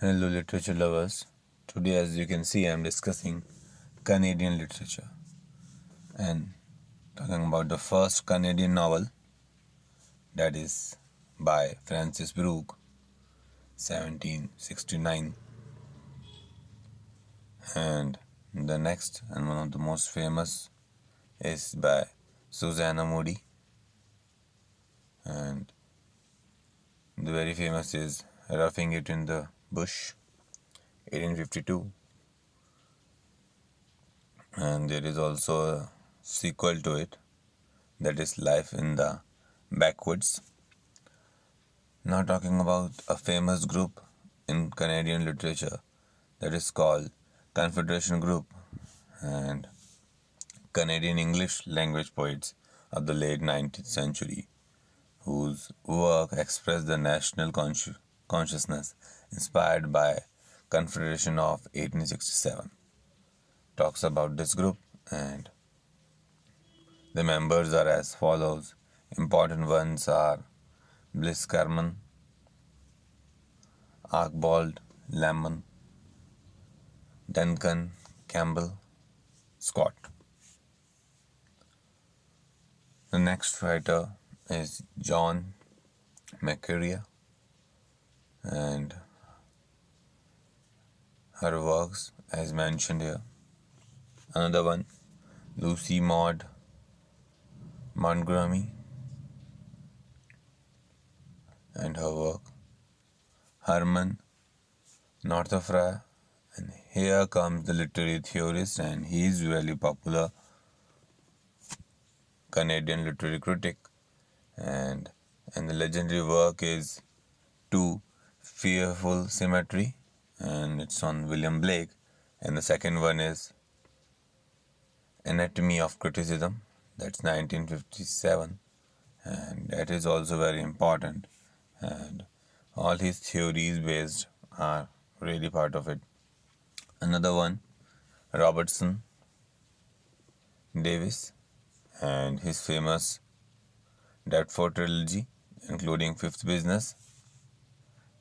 Hello, literature lovers. Today, as you can see, I'm discussing Canadian literature and talking about the first Canadian novel, that is by Francis Brooke, 1769. And the next and one of the most famous is by Susanna Moody. And the very famous is Roughing It in the Bush, 1852. And there is also a sequel to it, that is Life in the Backwoods. Now talking about a famous group in Canadian literature that is called Confederation Group, and Canadian English language poets of the late 19th century whose work expressed the national consciousness inspired by Confederation of 1867. Talks about this group, and the members are as follows. Important ones are Bliss Carman, Archibald Lamon, Duncan Campbell, Scott. The next writer is John McCrea, and her works as mentioned here. Another one, Lucy Maud Montgomery and her work. Herman Northrop, and here comes the literary theorist, and he is really popular Canadian literary critic, and the legendary work is Two Fearful Symmetry, and it's on William Blake, and the second one is Anatomy of Criticism, that's 1957, and that is also very important, and all his theories based are really part of it. Another one, Robertson Davis, and his famous Deptford trilogy, including Fifth Business,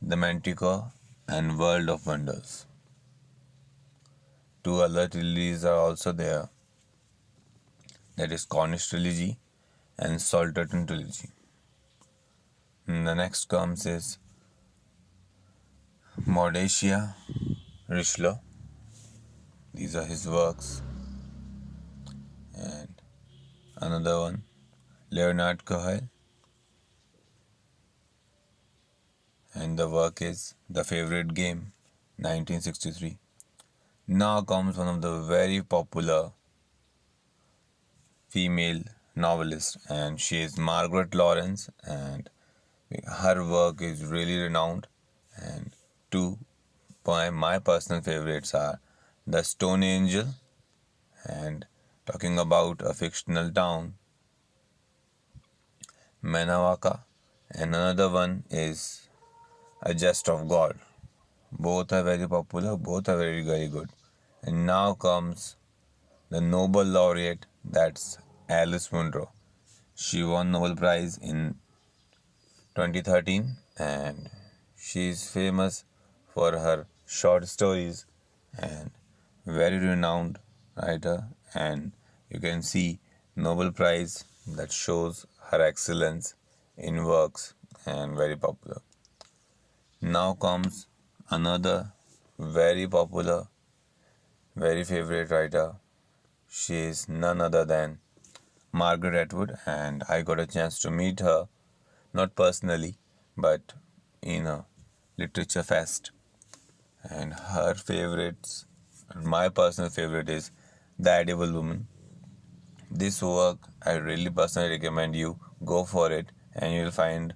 The Manticore, and World of Wonders. Two other trilogies are also there, that is Cornish trilogy and Salterton trilogy. And the next comes is Mordechai Richelieu. These are his works. And another one, Leonard Cohen, and the work is The Favorite Game, 1963. Now comes one of the very popular female novelists, and she is Margaret Laurence, and her work is really renowned, and two my personal favorites are The Stone Angel, and talking about a fictional town, Manawaka, and another one is A Jest of God. Both are very popular, both are very, very good. And now comes the Nobel laureate, that's Alice Munro. She won Nobel Prize in 2013, and she is famous for her short stories and very renowned writer, and you can see Nobel Prize that shows her excellence in works and very popular. Now comes another very popular, very favorite writer. She is none other than Margaret Atwood, and I got a chance to meet her, not personally, but in a literature fest. And her favorites, and my personal favorite, is The Edible Woman. This work, I really personally recommend you go for it, and you'll find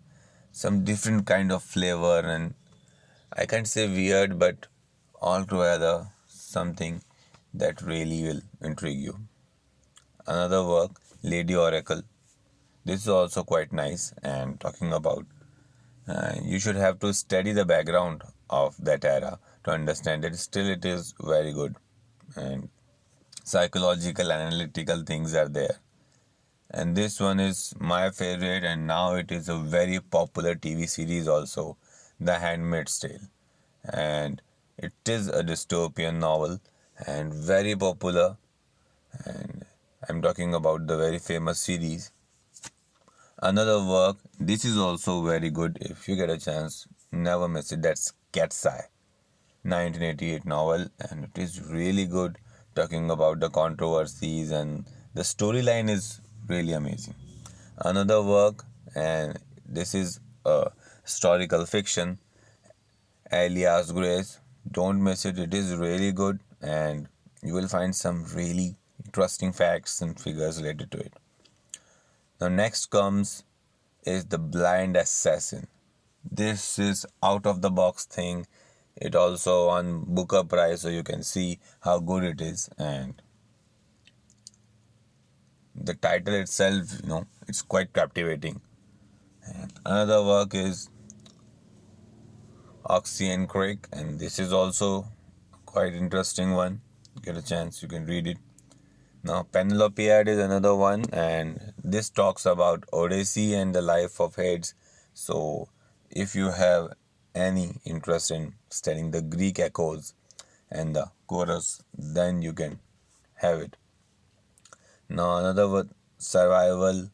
some different kind of flavor, and I can't say weird, but altogether something that really will intrigue you. Another work, Lady Oracle. This is also quite nice, and talking about you should have to study the background of that era to understand it. Still, it is very good, and psychological, analytical things are there. And this one is my favorite, and now it is a very popular TV series also, The Handmaid's Tale. and it is a dystopian novel and very popular. And I'm talking about the very famous series. Another work, this is also very good. If you get a chance, never miss it. That's Cat's Eye, 1988 novel, and it is really good, talking about the controversies, and the storyline is really amazing. Another work, and this is a historical fiction, Alias Grace. Don't miss it. It is really good, and you will find some really interesting facts and figures related to it. Now, next comes is The Blind Assassin. This is out of the box thing. It also on Booker Prize, so you can see how good it is. And the title itself, it's quite captivating. And another work is Oxy Creek, and this is also quite interesting one. Get a chance, you can read it. Now, Penelopiad is another one, and this talks about Odyssey and the life of Hades. So, if you have any interest in studying the Greek echoes and the chorus, then you can have it. Now, another word, Survival,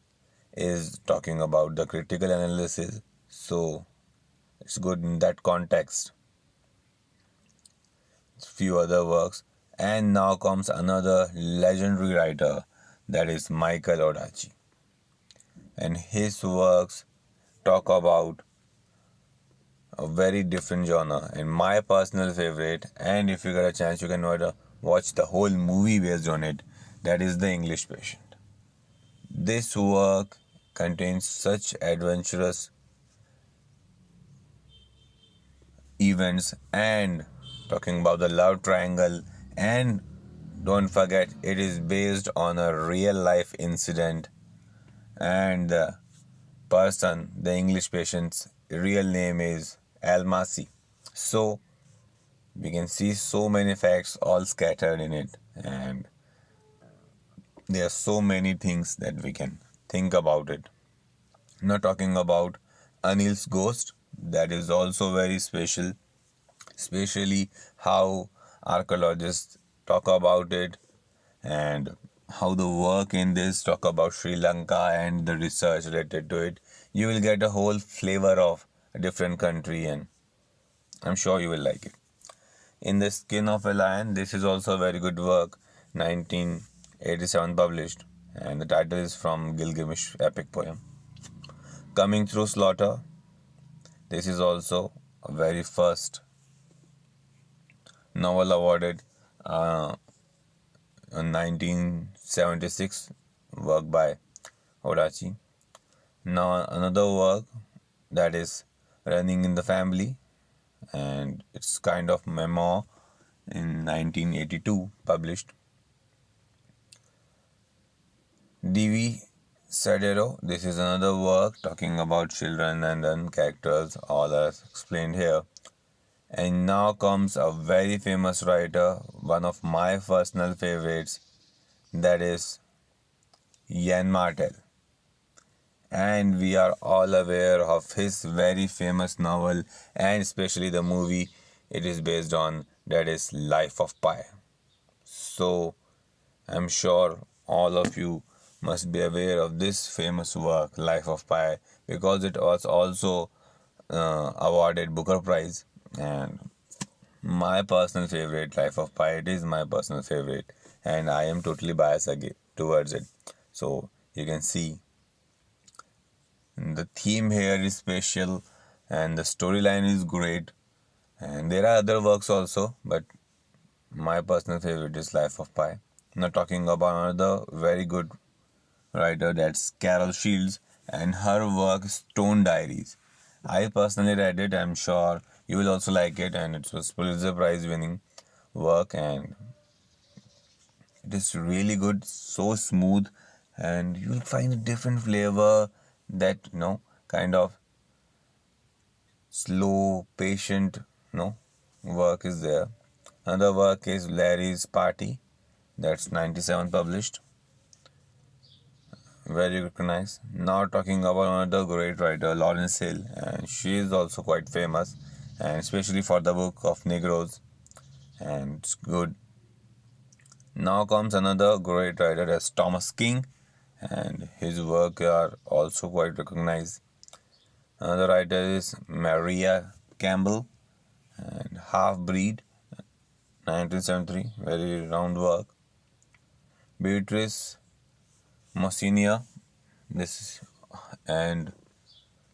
is talking about the critical analysis. So, it's good in that context. Few other works, and now comes another legendary writer, that is Michael Ondaatje, and his works talk about a very different genre and my personal favorite. And if you get a chance, you can watch the whole movie based on it, that is The English Patient. This work contains such adventurous events and talking about the love triangle, and don't forget it is based on a real life incident, and the person, the English patient's real name is Almasi. So we can see so many facts all scattered in it, and there are so many things that we can think about it. Now, talking about Anil's Ghost, that is also very special, especially how archaeologists talk about it, and how the work in this talk about Sri Lanka and the research related to it. You will get a whole flavor of a different country, and I'm sure you will like it. In the Skin of a Lion, this is also a very good work, 1987 published, and the title is from Gilgamesh epic poem. Coming Through Slaughter, this is also a very first novel awarded in 1976, work by Ondaatje. Now another work, that is Running in the Family, and it's kind of memoir, in 1982 published. D.V. Sadero, this is another work talking about children and then characters, all are explained here. And now comes a very famous writer, one of my personal favorites, that is Yann Martel. And we are all aware of his very famous novel, and especially the movie it is based on, that is Life of Pi. So I'm sure all of you must be aware of this famous work, Life of Pi, because it was also awarded Booker Prize. And my personal favorite, Life of Pi, it is my personal favorite, and I am totally biased towards it. So you can see the theme here is special, and the storyline is great, and there are other works also, but my personal favorite is Life of Pi. Now, talking about another very good writer, that's Carol Shields, and her work Stone Diaries. I personally read it. I'm sure you will also like it, and it was Pulitzer Prize winning work, and it is really good, so smooth, and you will find a different flavor, that kind of slow, patient, work is there. Another work is Larry's Party, that's 97 published, very recognized. Now talking about another great writer, Lawrence Hill, and she is also quite famous, and especially for the book of Negroes, and it's good. Now comes another great writer as Thomas King, and his work are also quite recognized. Another writer is Maria Campbell, and Half Breed, 1973, very round work. Beatrice Messina, this is, and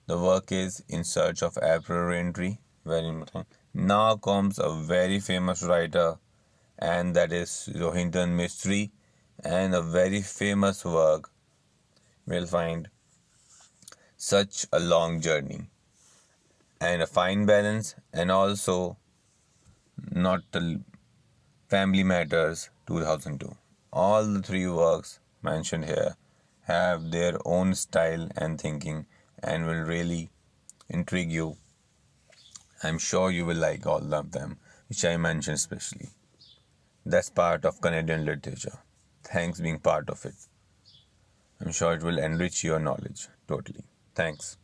the work is In Search of April Raintree, very important. Now comes a very famous writer, and that is Rohinton Mistry, and a very famous work we'll find Such a Long Journey, and a fine balance, and also Not the Family Matters 2002. All the three works mentioned here have their own style and thinking and will really intrigue you. I'm sure you will like all of them, which I mentioned especially. That's part of Canadian literature. Thanks being part of it. I'm sure it will enrich your knowledge totally. Thanks.